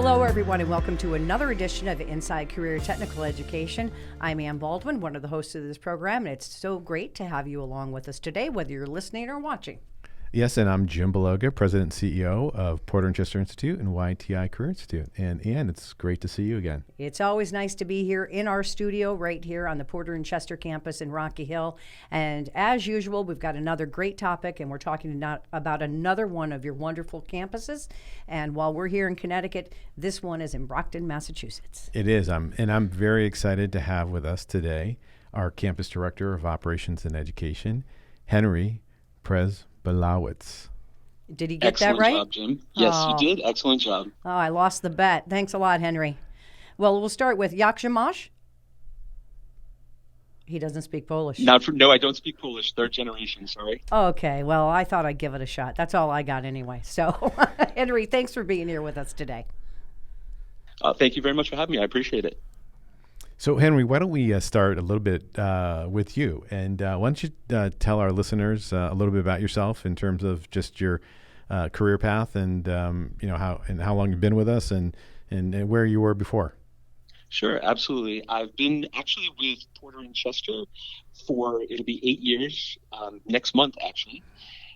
Hello, everyone, and welcome to another edition of Inside Career Technical Education. I'm Ann Baldwin, one of the hosts of this program, and it's so great to have you along with us today, whether you're listening or watching. Yes, and I'm Jim Bologa, President and CEO of PorterChester Institute and YTI Career Institute. And Ann, it's great to see you again. It's always nice to be here in our studio right here on the Porter and Chester campus in Rocky Hill. And as usual, we've got another great topic, and we're talking about another one of your wonderful campuses. And while we're here in Connecticut, this one is in Brockton, Massachusetts. It is. I'm very excited to have with us today our Campus Director of Operations and Education, Henry Prez. Balawitz. Did he get Excellent that right? Excellent job, Jim. Yes, you did. Excellent job. Oh, I lost the bet. Thanks a lot, Henry. Well, we'll start with Yakshamash. He doesn't speak Polish. No, I don't speak Polish. Third generation, sorry. Okay, well, I thought I'd give it a shot. That's all I got anyway. So, Henry, thanks for being here with us today. Thank you very much for having me. I appreciate it. So, Henry, why don't we start a little bit with you? And why don't you tell our listeners a little bit about yourself in terms of just your career path and how long you've been with us and where you were before? Sure, absolutely. I've been actually with Porter and Chester it'll be 8 years next month, actually.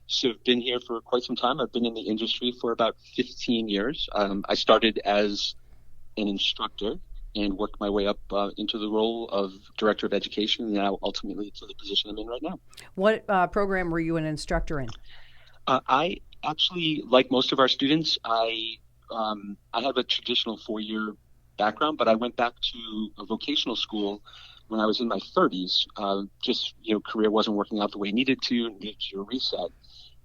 So I've been here for quite some time. I've been in the industry for about 15 years. I started as an instructor and worked my way up into the role of Director of Education, and now ultimately to the position I'm in right now. What program were you an instructor in? I actually, like most of our students, I have a traditional 4-year background, but I went back to a vocational school when I was in my 30s. Career wasn't working out the way it needed to do a reset.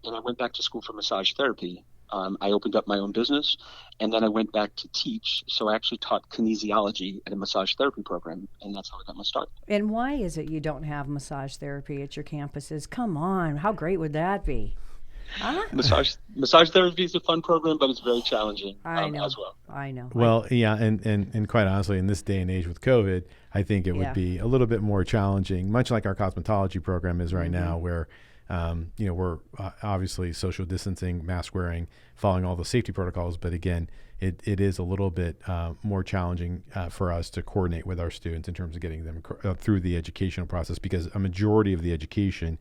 And I went back to school for massage therapy. I opened up my own business, and then I went back to teach. So I actually taught kinesiology at a massage therapy program, and that's how I got my start. And why is it you don't have massage therapy at your campuses? Come on, how great would that be? Huh? Massage therapy is a fun program, but it's very challenging as well. I know. Well, yeah, and quite honestly, in this day and age with COVID, I think it would be a little bit more challenging, much like our cosmetology program is right now, where we're obviously social distancing, mask wearing, following all the safety protocols. But again, it is a little bit more challenging for us to coordinate with our students in terms of getting them through the educational process, because a majority of the education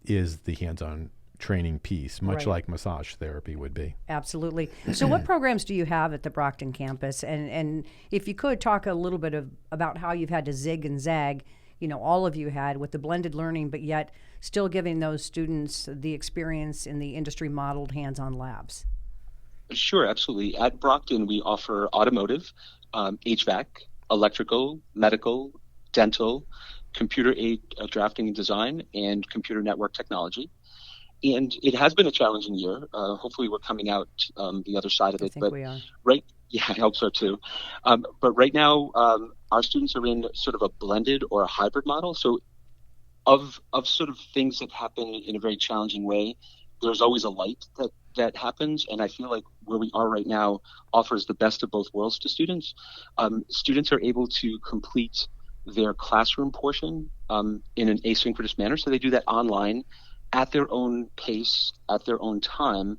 is the hands-on training piece, much like massage therapy would be. Absolutely. So what programs do you have at the Brockton campus? And if you could talk a little bit about how you've had to zig and zag, all of you had with the blended learning, but yet still giving those students the experience in the industry modeled hands-on labs. Sure, absolutely. At Brockton, we offer automotive, HVAC, electrical, medical, dental, computer aid drafting and design, and computer network technology. And it has been a challenging year. Hopefully we're coming out the other side of it. I think we are. Yeah, I hope so too. But right now, our students are in sort of a blended or a hybrid model. So of sort of things that happen in a very challenging way, there's always a light that happens. And I feel like where we are right now offers the best of both worlds to students. Students are able to complete their classroom portion in an asynchronous manner. So they do that online at their own pace, at their own time.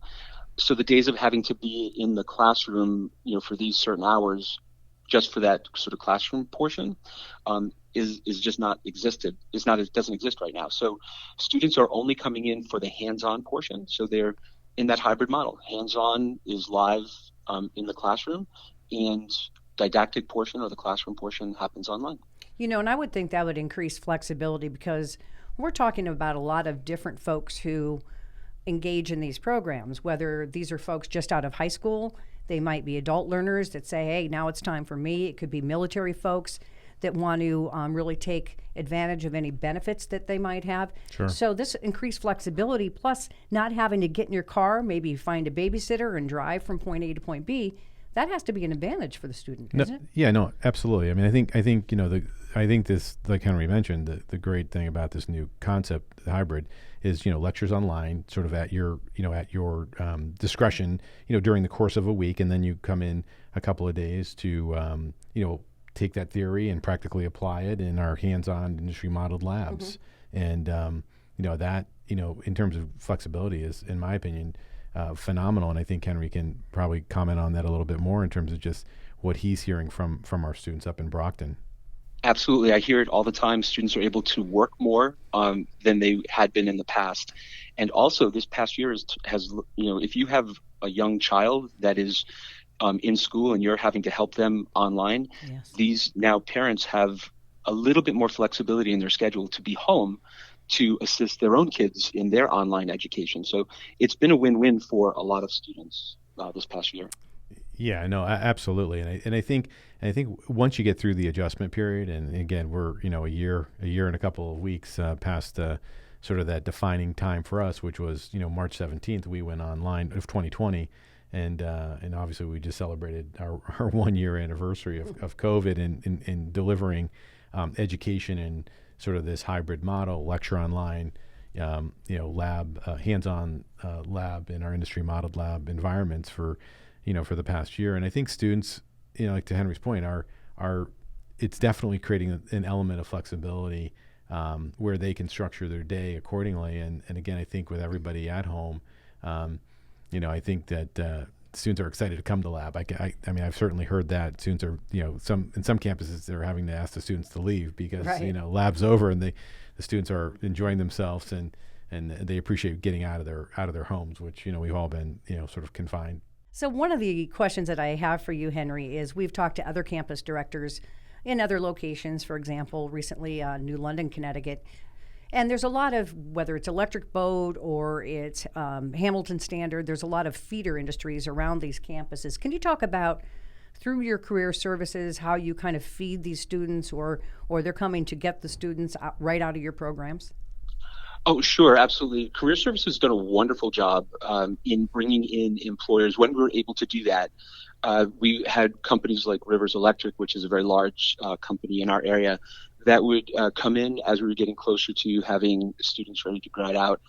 So the days of having to be in the classroom, for these certain hours, just for that sort of classroom portion, is just not existed. It doesn't exist right now. So students are only coming in for the hands-on portion. So they're in that hybrid model. Hands-on is live in the classroom, and didactic portion or the classroom portion happens online. And I would think that would increase flexibility, because we're talking about a lot of different folks who engage in these programs, whether these are folks just out of high school, they might be adult learners that say, hey, now it's time for me. It could be military folks that want to really take advantage of any benefits that they might have. Sure. So this increased flexibility, plus not having to get in your car, maybe find a babysitter and drive from point A to point B, that has to be an advantage for the student, isn't it? Yeah, no, absolutely. I mean, I think this, like Henry mentioned, the great thing about this new concept, the hybrid, is lectures online, sort of at your discretion, during the course of a week, and then you come in a couple of days to take that theory and practically apply it in our hands-on industry modeled labs, and that in terms of flexibility is, in my opinion, phenomenal. And I think Henry can probably comment on that a little bit more in terms of just what he's hearing from our students up in Brockton. Absolutely. I hear it all the time. Students are able to work more than they had been in the past. And also this past year has, if you have a young child that is in school and you're having to help them online, Yes. these now parents have a little bit more flexibility in their schedule to be home to assist their own kids in their online education. So it's been a win-win for a lot of students this past year. Yeah, no, absolutely, and I think once you get through the adjustment period, and again, we're a year and a couple of weeks past sort of that defining time for us, which was March 17th, we went online of 2020, and obviously we just celebrated our 1 year anniversary of COVID in delivering education in sort of this hybrid model, lecture online, lab, hands-on lab in our industry modeled lab environments for the past year. And I think students, like to Henry's point, it's definitely creating an element of flexibility where they can structure their day accordingly. And again, I think with everybody at home, I think that students are excited to come to lab. I mean, I've certainly heard that students are, in some campuses they're having to ask the students to leave because, right. Lab's over and the students are enjoying themselves and they appreciate getting out of their homes, which, we've all been, sort of confined. So one of the questions that I have for you, Henry, is we've talked to other campus directors in other locations, for example, recently New London, Connecticut. And there's a lot of, whether it's Electric Boat or it's Hamilton Standard, there's a lot of feeder industries around these campuses. Can you talk about, through your career services, how you kind of feed these students or they're coming to get the students right out of your programs? Oh, sure. Absolutely. Career Services has done a wonderful job in bringing in employers. When we were able to do that, we had companies like Rivers Electric, which is a very large company in our area, that would come in as we were getting closer to having students ready to grad out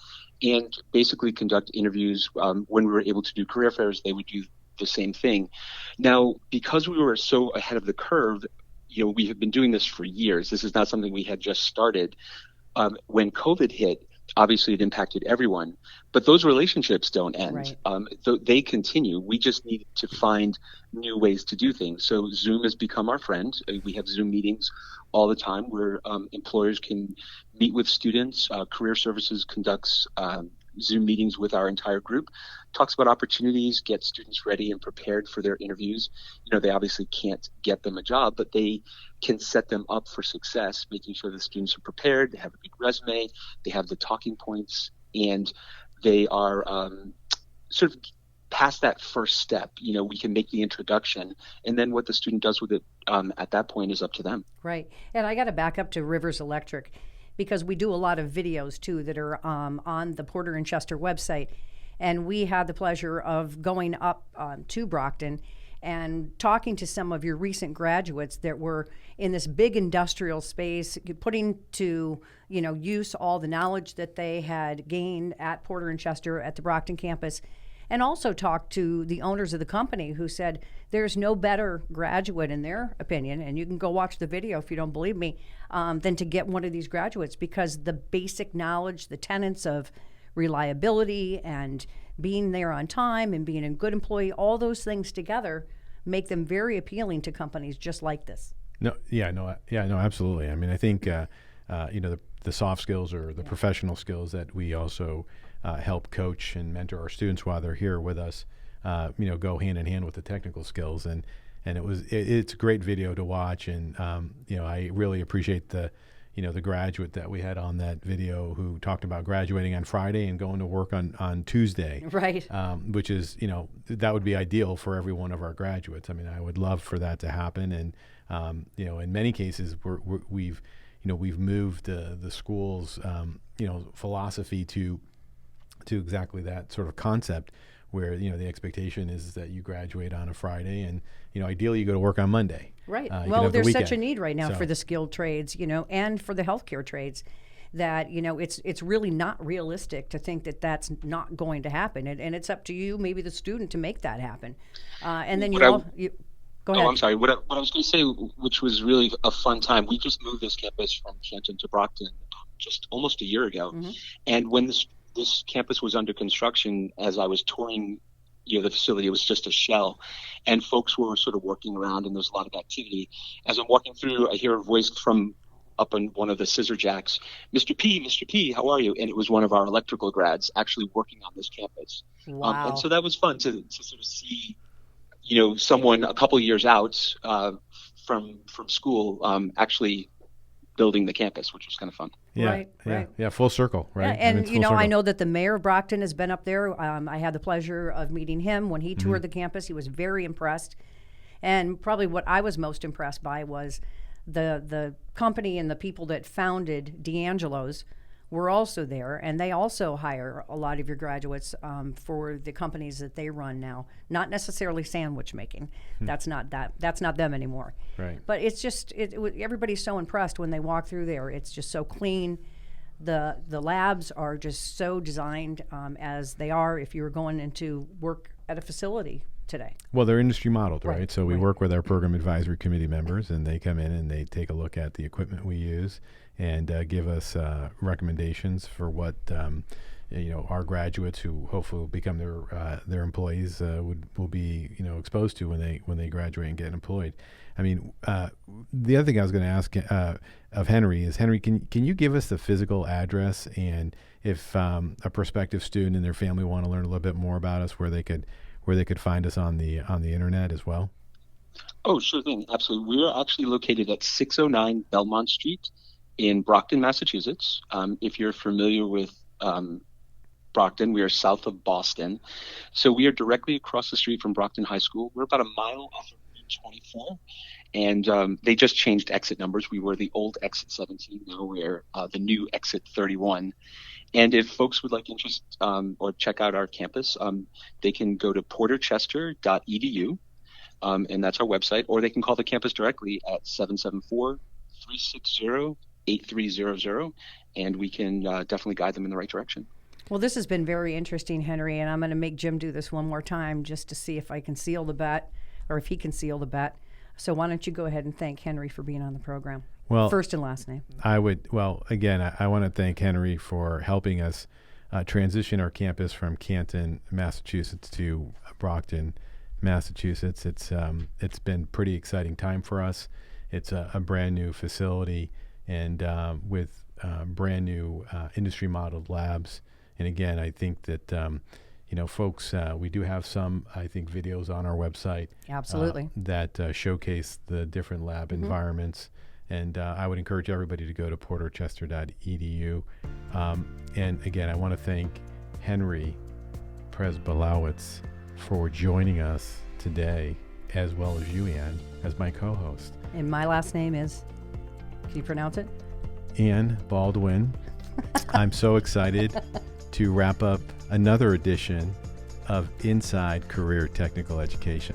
and basically conduct interviews. When we were able to do career fairs, they would do the same thing. Now, because we were so ahead of the curve, we have been doing this for years. This is not something we had just started. When COVID hit, obviously it impacted everyone, but those relationships don't end. Right. They continue. We just need to find new ways to do things. So Zoom has become our friend. We have Zoom meetings all the time where employers can meet with students. Career Services conducts Zoom meetings with our entire group, talks about opportunities, gets students ready and prepared for their interviews. They obviously can't get them a job, but they can set them up for success, making sure the students are prepared, they have a good resume, they have the talking points, and they are sort of past that first step. We can make the introduction, and then what the student does with it at that point is up to them. Right. And I got to back up to Rivers Electric, because we do a lot of videos, too, that are on the Porter and Chester website. And we had the pleasure of going up to Brockton and talking to some of your recent graduates that were in this big industrial space, putting to use all the knowledge that they had gained at Porter and Chester at the Brockton campus. And also talked to the owners of the company who said there's no better graduate, in their opinion, and you can go watch the video if you don't believe me, than to get one of these graduates, because the basic knowledge, the tenets of reliability and being there on time and being a good employee, all those things together make them very appealing to companies just like this. No, absolutely. I mean, I think the soft skills or the professional skills that we also help coach and mentor our students while they're here with us, go hand in hand with the technical skills. And it's a great video to watch. And, I really appreciate the graduate that we had on that video who talked about graduating on Friday and going to work on Tuesday. Right. Which is, that would be ideal for every one of our graduates. I mean, I would love for that to happen. And, in many cases we've moved the school's, philosophy to exactly that sort of concept where, the expectation is that you graduate on a Friday and, ideally you go to work on Monday. Right. Well, there's such a need right now for the skilled trades, and for the healthcare trades that, it's really not realistic to think that that's not going to happen. And it's up to you, maybe the student, to make that happen. And then go ahead. Oh, I'm sorry. What I was going to say, which was really a fun time, we just moved this campus from Canton to Brockton just almost a year ago. Mm-hmm. And when this campus was under construction as I was touring, the facility. It was just a shell, and folks were sort of working around, and there's a lot of activity. As I'm walking through, I hear a voice from up on one of the scissor jacks, Mr. P, how are you? And it was one of our electrical grads actually working on this campus. Wow. And so that was fun to sort of see, someone a couple years out from school actually building the campus, which was kind of fun. Yeah, right. Full circle, right? Yeah, and it's full circle. I know that the mayor of Brockton has been up there. I had the pleasure of meeting him when he toured the campus. He was very impressed, and probably what I was most impressed by was the company and the people that founded D'Angelo's were also there, and they also hire a lot of your graduates for the companies that they run now. Not necessarily sandwich making. That's not them anymore. Right. But it's just everybody's so impressed when they walk through there. It's just so clean. The labs are just so designed as they are if you were going into work at a facility today. Well, they're industry modeled, right? So we right. work with our program advisory committee members, and they come in and they take a look at the equipment we use and give us recommendations for what our graduates, who hopefully will become their employees, will be exposed to when they graduate and get employed. I mean, the other thing I was going to ask of Henry is, Henry, can you give us the physical address, and if a prospective student and their family want to learn a little bit more about us, where they could find us on the internet as well? Oh, sure thing. Absolutely. We are actually located at 609 Belmont Street in Brockton, Massachusetts. If you're familiar with Brockton, we are south of Boston. So we are directly across the street from Brockton High School. We're about a mile off of Route 24. And they just changed exit numbers. We were the old exit 17. Now we're the new exit 31. And if folks would like interest or check out our campus, they can go to PorterChester.edu, and that's our website, or they can call the campus directly at 774-360-8300, and we can definitely guide them in the right direction. Well, this has been very interesting, Henry, and I'm going to make Jim do this one more time just to see if I can seal the bet, or if he can seal the bet. So why don't you go ahead and thank Henry for being on the program? Well, first and last name. I want to thank Henry for helping us transition our campus from Canton, Massachusetts to Brockton, Massachusetts. It's been pretty exciting time for us. It's a brand new facility, and with brand new industry modeled labs. And again, I think that folks, we do have some, I think, videos on our website. Absolutely. That showcase the different lab environments. And I would encourage everybody to go to PorterChester.edu. And again, I want to thank Henry Prez Balawitz for joining us today, as well as you, Ann, as my co-host. And my last name is, can you pronounce it? Ann Baldwin. I'm so excited to wrap up another edition of Inside Career Technical Education.